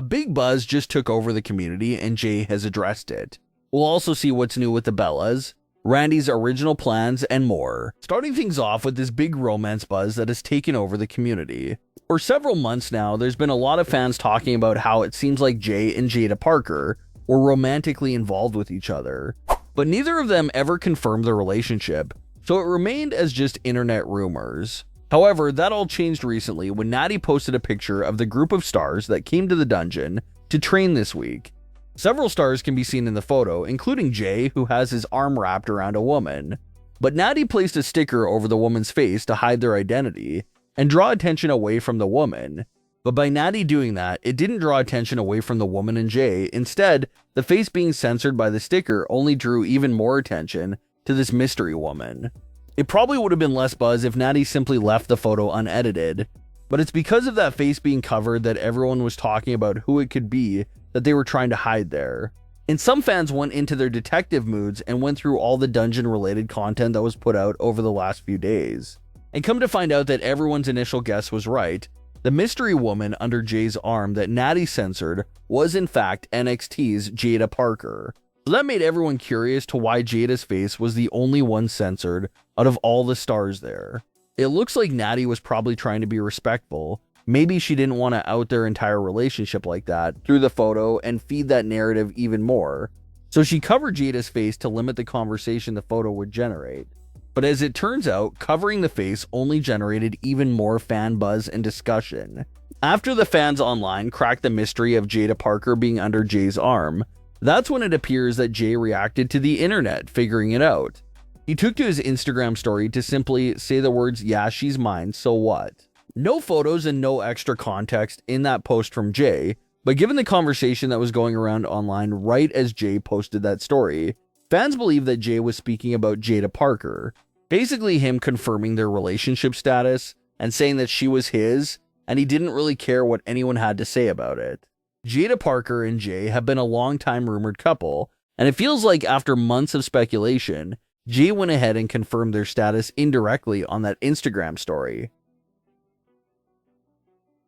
A big buzz just took over the community and Jey has addressed it. We'll also see what's new with the Bellas, Randy's original plans, and more. Starting things off with this big romance buzz that has taken over the community. For several months now, there's been a lot of fans talking about how it seems like Jey and Jaida Parker were romantically involved with each other, but neither of them ever confirmed their relationship, so it remained as just internet rumors. However, that all changed recently when Natty posted a picture of the group of stars that came to the dungeon to train this week. Several stars can be seen in the photo, including Jey, who has his arm wrapped around a woman. But Natty placed a sticker over the woman's face to hide their identity and draw attention away from the woman. But by Natty doing that, it didn't draw attention away from the woman and Jey. Instead, the face being censored by the sticker only drew even more attention to this mystery woman. It probably would have been less buzz if Natty simply left the photo unedited, but it's because of that face being covered that everyone was talking about who it could be that they were trying to hide there. And some fans went into their detective moods and went through all the dungeon-related content that was put out over the last few days. And come to find out that everyone's initial guess was right. The mystery woman under Jey's arm that Natty censored was in fact NXT's Jaida Parker. So that made everyone curious to why Jaida's face was the only one censored out of all the stars there. It looks like Natty was probably trying to be respectful. Maybe she didn't want to out their entire relationship like that through the photo and feed that narrative even more. So she covered Jaida's face to limit the conversation the photo would generate. But as it turns out, covering the face only generated even more fan buzz and discussion. After the fans online cracked the mystery of Jaida Parker being under Jey's arm, that's when it appears that Jey reacted to the internet, figuring it out. He took to his Instagram story to simply say the words, "Yeah, she's mine, so what?" No photos and no extra context in that post from Jey, but given the conversation that was going around online right as Jey posted that story, fans believe that Jey was speaking about Jaida Parker, basically him confirming their relationship status and saying that she was his, and he didn't really care what anyone had to say about it. Jaida Parker and Jey have been a long-time rumored couple, and it feels like after months of speculation, Jey went ahead and confirmed their status indirectly on that Instagram story.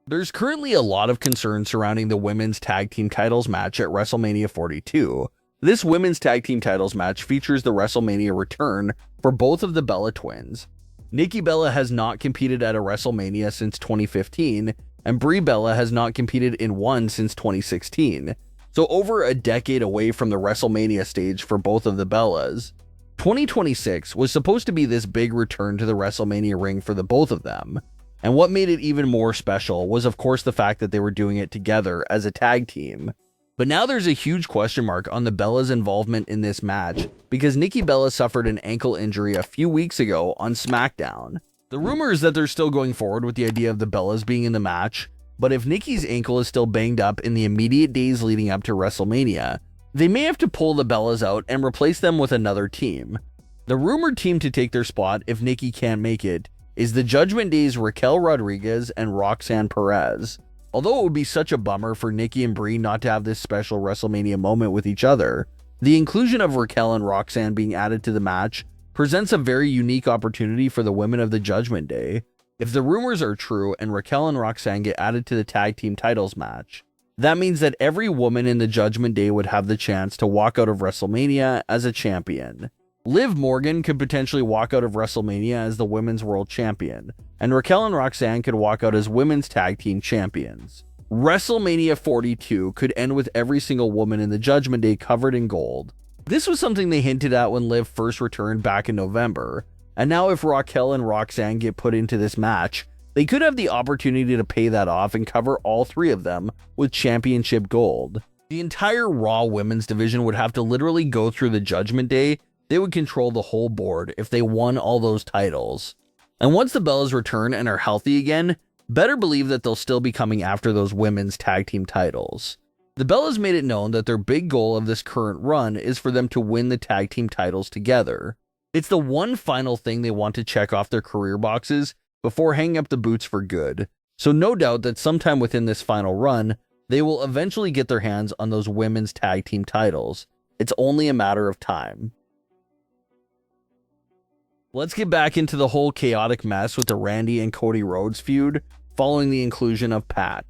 There's currently a lot of concern surrounding the women's tag team titles match at WrestleMania 42. This women's tag team titles match features the WrestleMania return for both of the Bella twins. Nikki Bella has not competed at a WrestleMania since 2015, and Brie Bella has not competed in one since 2016, so over a decade away from the WrestleMania stage for both of the Bellas. 2026 was supposed to be this big return to the WrestleMania ring for the both of them, and what made it even more special was of course the fact that they were doing it together as a tag team. But now there's a huge question mark on the Bellas' involvement in this match because Nikki Bella suffered an ankle injury a few weeks ago on Smackdown. The rumor is that they're still going forward with the idea of the Bellas being in the match, but if Nikki's ankle is still banged up in the immediate days leading up to WrestleMania, they may have to pull the Bellas out and replace them with another team. The rumored team to take their spot if Nikki can't make it is the Judgment Day's Raquel Rodriguez and Roxanne Perez. Although it would be such a bummer for Nikki and Brie not to have this special WrestleMania moment with each other, the inclusion of Raquel and Roxanne being added to the match presents a very unique opportunity for the women of the Judgment Day. If the rumors are true and Raquel and Roxanne get added to the tag team titles match, that means that every woman in the Judgment Day would have the chance to walk out of WrestleMania as a champion. Liv Morgan could potentially walk out of WrestleMania as the Women's World Champion, and Raquel and Roxanne could walk out as Women's Tag Team Champions. WrestleMania 42 could end with every single woman in the Judgment Day covered in gold. This was something they hinted at when Liv first returned back in November, and now if Raquel and Roxanne get put into this match, they could have the opportunity to pay that off and cover all three of them with championship gold. The entire Raw women's division would have to literally go through the Judgment Day. They would control the whole board if they won all those titles. And once the Bellas return and are healthy again, better believe that they'll still be coming after those women's tag team titles. The Bellas made it known that their big goal of this current run is for them to win the tag team titles together. It's the one final thing they want to check off their career boxes before hanging up the boots for good. So no doubt that sometime within this final run, they will eventually get their hands on those women's tag team titles. It's only a matter of time. Let's get back into the whole chaotic mess with the Randy and Cody Rhodes feud following the inclusion of Pat.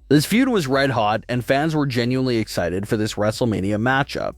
This feud was red hot, and fans were genuinely excited for this WrestleMania matchup.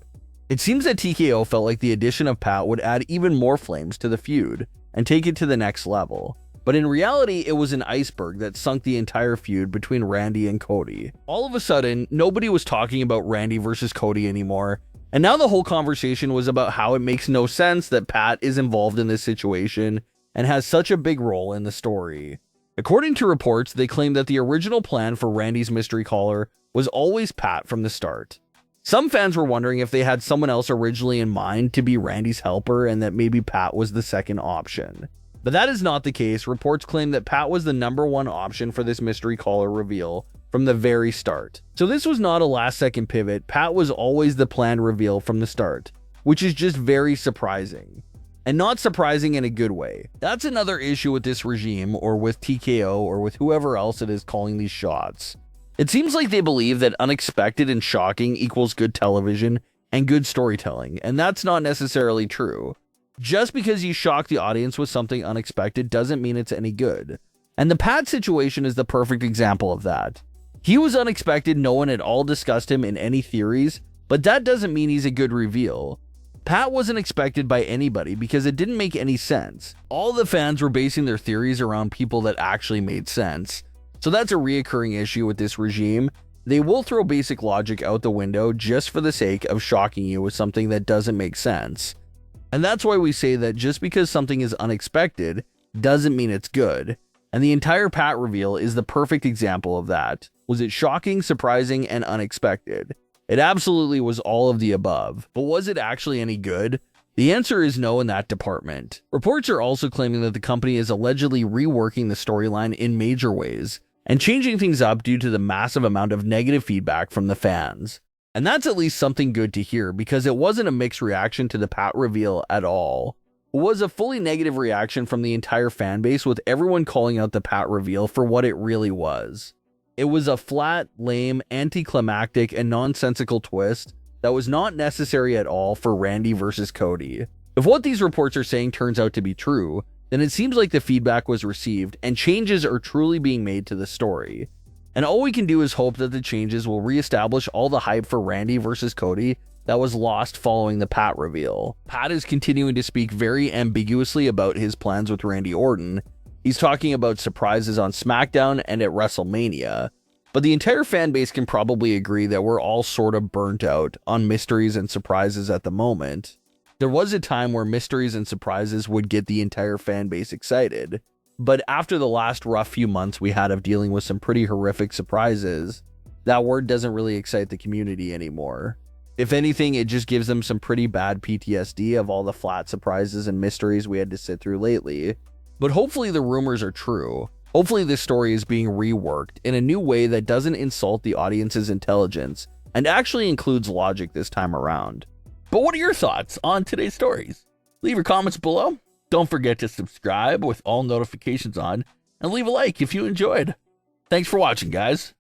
It seems that TKO felt like the addition of Pat would add even more flames to the feud and take it to the next level. But in reality, it was an iceberg that sunk the entire feud between Randy and Cody. All of a sudden, nobody was talking about Randy versus Cody anymore, and now the whole conversation was about how it makes no sense that Pat is involved in this situation and has such a big role in the story. According to reports, they claim that the original plan for Randy's mystery caller was always Pat from the start. Some fans were wondering if they had someone else originally in mind to be Randy's helper and that maybe Pat was the second option. But that is not the case. Reports claim that Pat was the #1 option for this mystery caller reveal from the very start. So this was not a last-second pivot. Pat was always the planned reveal from the start, which is just very surprising. And not surprising in a good way. That's another issue with this regime, or with TKO, or with whoever else it is calling these shots. It seems like they believe that unexpected and shocking equals good television and good storytelling, and that's not necessarily true. Just because you shock the audience with something unexpected doesn't mean it's any good. And the Pat situation is the perfect example of that. He was unexpected, no one at all discussed him in any theories, but that doesn't mean he's a good reveal. Pat wasn't expected by anybody because it didn't make any sense. All the fans were basing their theories around people that actually made sense. So that's a reoccurring issue with this regime. They will throw basic logic out the window just for the sake of shocking you with something that doesn't make sense. And that's why we say that just because something is unexpected doesn't mean it's good. And the entire Pat reveal is the perfect example of that. Was it shocking, surprising, and unexpected? It absolutely was all of the above, but was it actually any good? The answer is no in that department. Reports are also claiming that the company is allegedly reworking the storyline in major ways and changing things up due to the massive amount of negative feedback from the fans. And that's at least something good to hear because it wasn't a mixed reaction to the Pat reveal at all. It was a fully negative reaction from the entire fan base, with everyone calling out the Pat reveal for what it really was. It was a flat, lame, anticlimactic, and nonsensical twist that was not necessary at all for Randy versus Cody. If what these reports are saying turns out to be true, then it seems like the feedback was received and changes are truly being made to the story. And all we can do is hope that the changes will reestablish all the hype for Randy versus Cody that was lost following the Pat reveal. Pat is continuing to speak very ambiguously about his plans with Randy Orton. He's talking about surprises on Smackdown and at WrestleMania, but the entire fan base can probably agree that we're all sort of burnt out on mysteries and surprises at the moment. There was a time where mysteries and surprises would get the entire fan base excited, but after the last rough few months we had of dealing with some pretty horrific surprises, that word doesn't really excite the community anymore. If anything, it just gives them some pretty bad PTSD of all the flat surprises and mysteries we had to sit through lately. But hopefully the rumors are true. Hopefully this story is being reworked in a new way that doesn't insult the audience's intelligence and actually includes logic this time around. But what are your thoughts on today's stories? Leave your comments below. Don't forget to subscribe with all notifications on and leave a like if you enjoyed. Thanks for watching, guys.